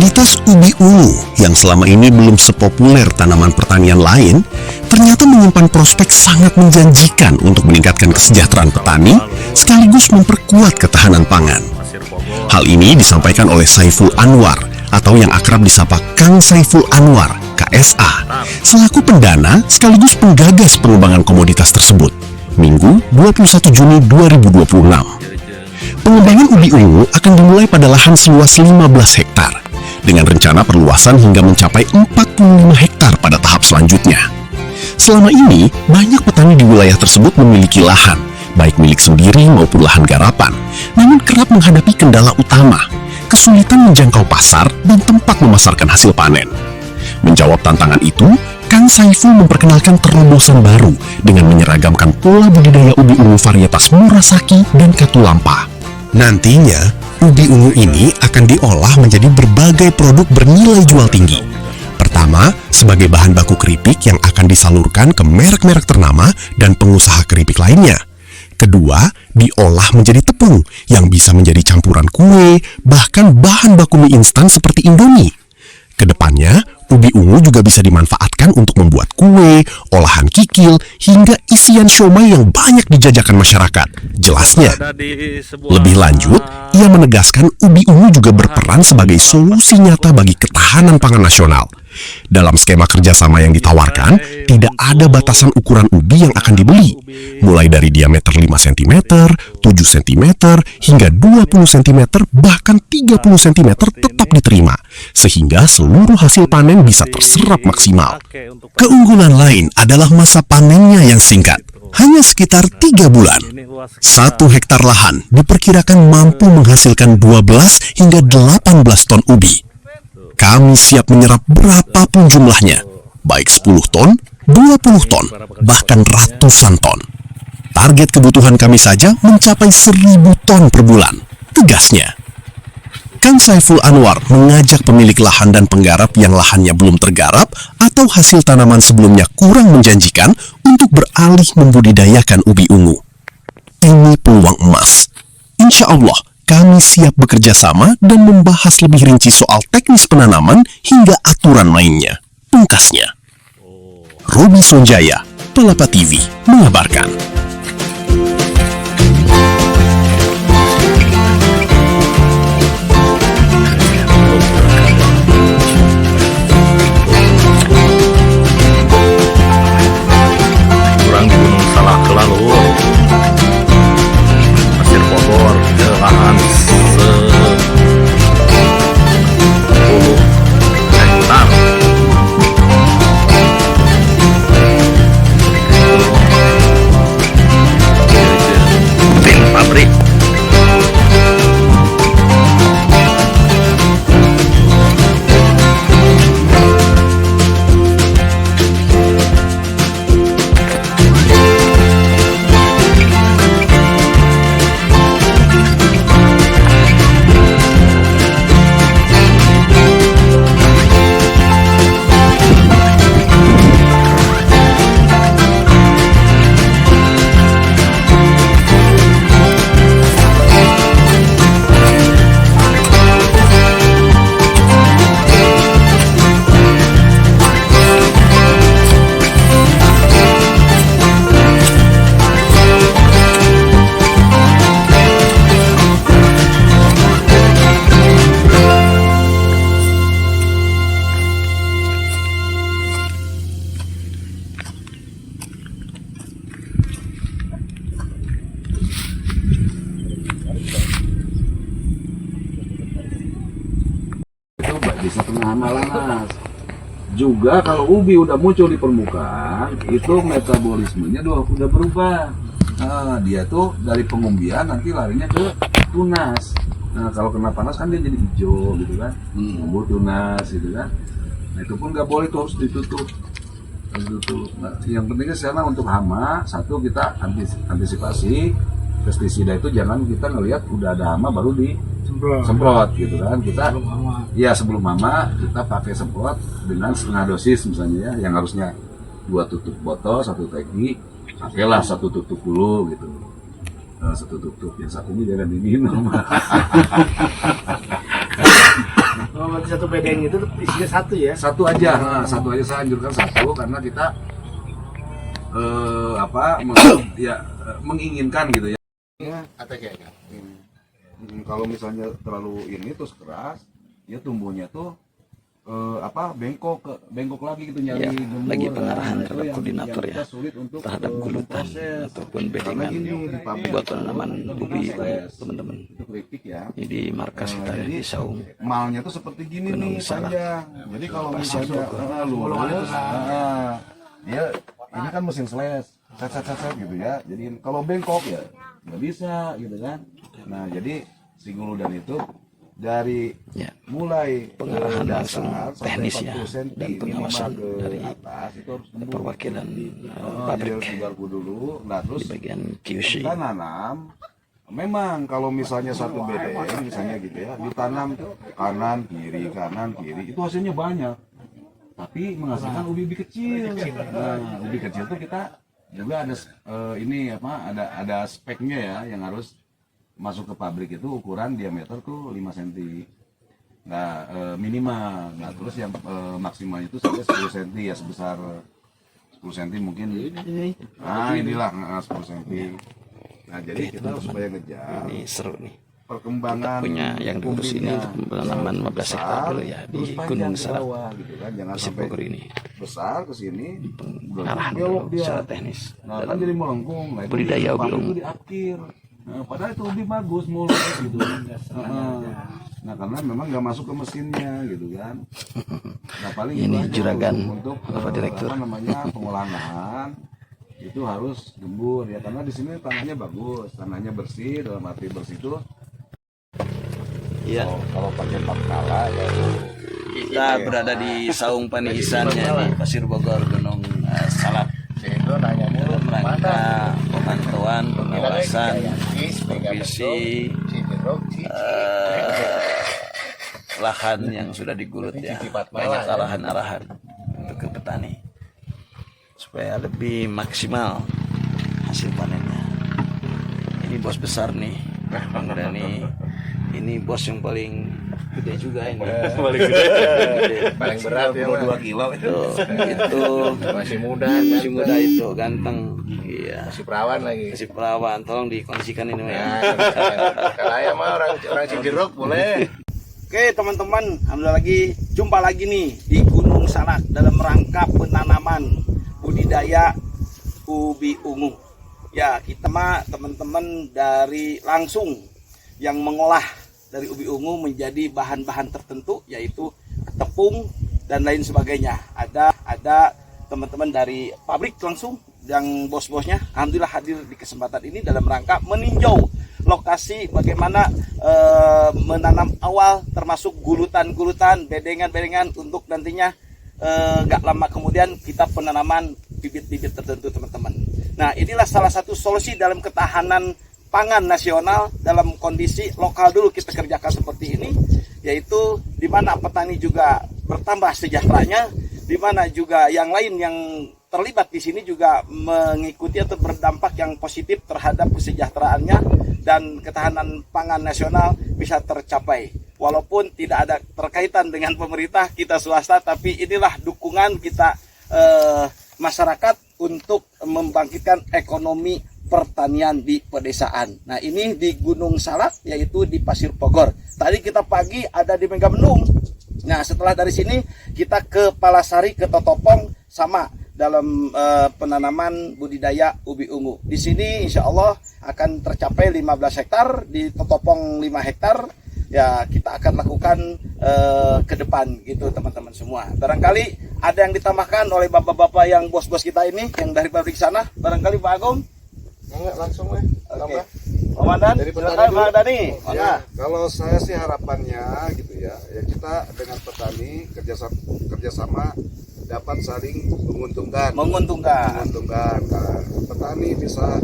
Komoditas ubi ungu yang selama ini belum sepopuler tanaman pertanian lain, ternyata menyimpan prospek sangat menjanjikan untuk meningkatkan kesejahteraan petani sekaligus memperkuat ketahanan pangan. Hal ini disampaikan oleh Saiful Anwar atau yang akrab disapa Kang Saiful Anwar, KSA, selaku pendana sekaligus penggagas pengembangan komoditas tersebut, Minggu 21 Juni 2026. Pengembangan ubi ungu akan dimulai pada lahan seluas 15 hektar, dengan rencana perluasan hingga mencapai 45 hektar pada tahap selanjutnya. Selama ini, banyak petani di wilayah tersebut memiliki lahan, baik milik sendiri maupun lahan garapan, namun kerap menghadapi kendala utama, kesulitan menjangkau pasar dan tempat memasarkan hasil panen. Menjawab tantangan itu, Kang Saiful memperkenalkan terobosan baru dengan menyeragamkan pola budidaya ubi ungu varietas Murasaki dan Katulampa. Nantinya, ubi ungu ini akan diolah menjadi berbagai produk bernilai jual tinggi. Pertama, sebagai bahan baku keripik yang akan disalurkan ke merek-merek ternama dan pengusaha keripik lainnya. Kedua, diolah menjadi tepung yang bisa menjadi campuran kue, bahkan bahan baku mie instan seperti Indomie. Kedepannya, ubi ungu juga bisa dimanfaatkan untuk membuat kue, olahan kikil, hingga isian siomay yang banyak dijajakan masyarakat. Jelasnya. Lebih lanjut, ia menegaskan ubi ungu juga berperan sebagai solusi nyata bagi ketahanan pangan nasional. Dalam skema kerjasama yang ditawarkan, tidak ada batasan ukuran ubi yang akan dibeli, mulai dari diameter 5 cm, 7 cm, hingga 20 cm, bahkan 30 cm tetap diterima, sehingga seluruh hasil panen bisa terserap maksimal. Keunggulan lain adalah masa panennya yang singkat, hanya sekitar 3 bulan. 1 hektar lahan diperkirakan mampu menghasilkan 12 hingga 18 ton ubi. Kami siap menyerap berapapun jumlahnya, baik 10 ton, 20 ton, bahkan ratusan ton. Target kebutuhan kami saja mencapai 1.000 ton per bulan, tegasnya. Kang Saiful Anwar mengajak pemilik lahan dan penggarap yang lahannya belum tergarap atau hasil tanaman sebelumnya kurang menjanjikan untuk beralih membudidayakan ubi ungu. Ini peluang emas. Insya Allah, kami siap bekerja sama dan membahas lebih rinci soal teknis penanaman hingga aturan mainnya. Pungkasnya. Robi Sonjaya, Palapa TV, mengabarkan. Kurang di Gunung Salak Kelalur, Pasir Bogor, lahan 10 hektar. Tim pabrik. Bisa tengah malam, Mas. Juga kalau ubi udah muncul di permukaan, itu metabolismenya udah berubah. Nah, dia tuh dari pengumbian nanti larinya ke tunas. Nah, kalau kena panas kan dia jadi hijau gitu kan, tumbuh tunas gitu kan. Nah, itu pun nggak boleh, tuh harus ditutup. Nah, yang pentingnya sekarang untuk hama, satu kita antisipasi pestisida itu jangan kita ngelihat udah ada hama baru semprot gitu kan. Kita sebelum hama kita pakai semprot dengan setengah dosis misalnya ya, yang harusnya 2 tutup botol 1 teki, pakailah 1 tutup dulu gitu. 1 tutup, yang satunya jangan diminum. Oh, berarti satu bedeng itu isinya satu ya? Satu aja, satu aja saya anjurkan satu karena kita menginginkan gitu ya. Kalau misalnya terlalu ini terus keras, ya tumbuhnya tuh bengkok lagi gitu nyari gemur. Lagi pengarahan Itu terhadap koordinator yang ya kita sulit untuk terhadap gulutan proses. ataupun Karena bedengan gini, di pabrik buat penanaman ubi stres, teman-teman. itu kritik ya. Ini di markas kita ya, di Saung. Malnya tuh seperti gini Gunung nih Salak. panjang. Jadi kalau misalnya lurus, ya ini kan mesin slash, set gitu ya. Jadi kalau bengkok ya nggak bisa gitu kan. Nah jadi si guludan itu dari Ya, mulai pengarahan langsung sampai teknis ya 40 cm dan pengawasan minimal ke dari atas itu harus tembus. perwakilan Dia pabrik harus digarpu dulu. Nah terus di bagian QC. kita nanam. Memang kalau misalnya satu bedeng misalnya gitu ya ditanam kanan kiri itu hasilnya banyak. Tapi menghasilkan ubi kecil. Nah ubi kecil tuh kita juga ada ada speknya ya yang harus masuk ke pabrik itu ukuran diameter tuh 5 cm. Nah, minimal. Nah, terus yang maksimalnya itu sampai 10 cm ya sebesar 10 cm mungkin. Nah, inilah 10 cm. Nah, jadi kita supaya ngejar Ini seru nih. perkembangan Punya yang diurus ini umbinya untuk penanaman 15 hektar dulu ya di terus panjang Gunung ke Salak bawah, gitu kan. Jangan Pasir sampai Bogor ini. besar ke sini Pengarahan belok dulu dia. secara teknis Nah, kan dalam jadi melengkung. Nah, itu budidaya ubi pabrik ungu. itu diakhir. Nah, padahal itu ubi bagus mulus gitu. Nah, karena memang nggak masuk ke mesinnya gitu kan. Nah, paling Ini itu aja juragan untuk Bapak Direktur. pengolahan lahan itu harus gembur ya karena di sini tanahnya bagus, tanahnya bersih, dalam arti bersih itu Iya, kalau pakai pakala ya kita berada di Saung Paniisannya di Pasir Bogor Gunung Salak dalam rangka pemantauan pengawasan supervisi lahan yang sudah digulut ya, banyak arahan-arahan untuk ke petani supaya lebih maksimal hasil panennya. Ini bos besar nih Bang Dani, ini bos yang paling gede juga ini. Paling gede. Paling berat ya, 2 kilo itu Masih muda, masih muda itu ganteng, iya. masih perawan lagi. Masih perawan, tolong dikondisikan ini ya. Kalau ayah mah orang Cijeruk boleh. Oke teman-teman, alhamdulillah jumpa lagi nih di Gunung Salak dalam rangka penanaman budidaya ubi ungu. Ya kita mah teman-teman dari langsung yang mengolah dari ubi ungu menjadi bahan-bahan tertentu yaitu tepung dan lain sebagainya. Ada teman-teman dari pabrik langsung yang bos-bosnya alhamdulillah hadir di kesempatan ini dalam rangka meninjau lokasi bagaimana menanam awal termasuk gulutan-gulutan, bedengan-bedengan untuk nantinya gak lama kemudian kita penanaman bibit-bibit tertentu teman-teman. Nah inilah salah satu solusi dalam ketahanan pangan nasional dalam kondisi lokal dulu kita kerjakan seperti ini, yaitu di mana petani juga bertambah sejahteranya, di mana juga yang lain yang terlibat di sini juga mengikuti atau berdampak yang positif terhadap kesejahteraannya dan ketahanan pangan nasional bisa tercapai. Walaupun tidak ada terkaitan dengan pemerintah, kita swasta, tapi inilah dukungan kita masyarakat untuk membangkitkan ekonomi pertanian di pedesaan. Nah ini di Gunung Salak yaitu di Pasir Bogor. Tadi kita pagi ada di Megamendung. Nah setelah dari sini kita ke Palasari, ke Totopong sama dalam penanaman budidaya ubi ungu. Di sini insya Allah akan tercapai 15 hektar, di Totopong 5 hektar. Ya kita akan lakukan ke depan gitu teman-teman semua. Barangkali ada yang ditambahkan oleh bapak-bapak yang bos-bos kita ini yang dari pabrik sana. Barangkali Pak Agung. Enggak langsung ya. Oke. Komandan, Dari petani silakan dulu. Pak Dani. Ya, kalau saya sih harapannya gitu ya kita dengan petani kerjasama dapat saling menguntungkan. Menguntungkan. Nah, petani bisa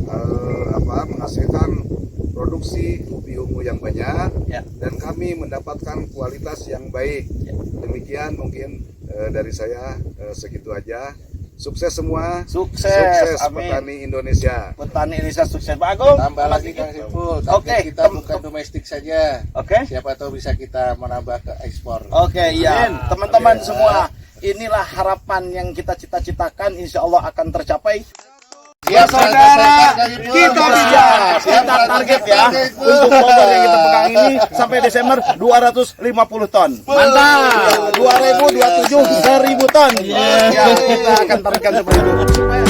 menghasilkan produksi ubi ungu yang banyak Ya. dan kami mendapatkan kualitas yang baik. Demikian mungkin dari saya segitu aja. Sukses semua. Sukses, amin. petani Indonesia. Petani Indonesia sukses. Pak Agung. Tambah lagi Kang Sipul. Oke, Kita bukan domestik saja. Oke. Siapa tahu bisa kita menambah ke ekspor. Oke, iya. Teman-teman semua, inilah harapan yang kita cita-citakan, insya Allah akan tercapai. Ya saudara, kita bisa. Kita target ya untuk bobor yang kita pegang ini sampai Desember 250 ton. Mantap. 2027 1000 ton. Ya, kita akan targetkan seperti itu. Supaya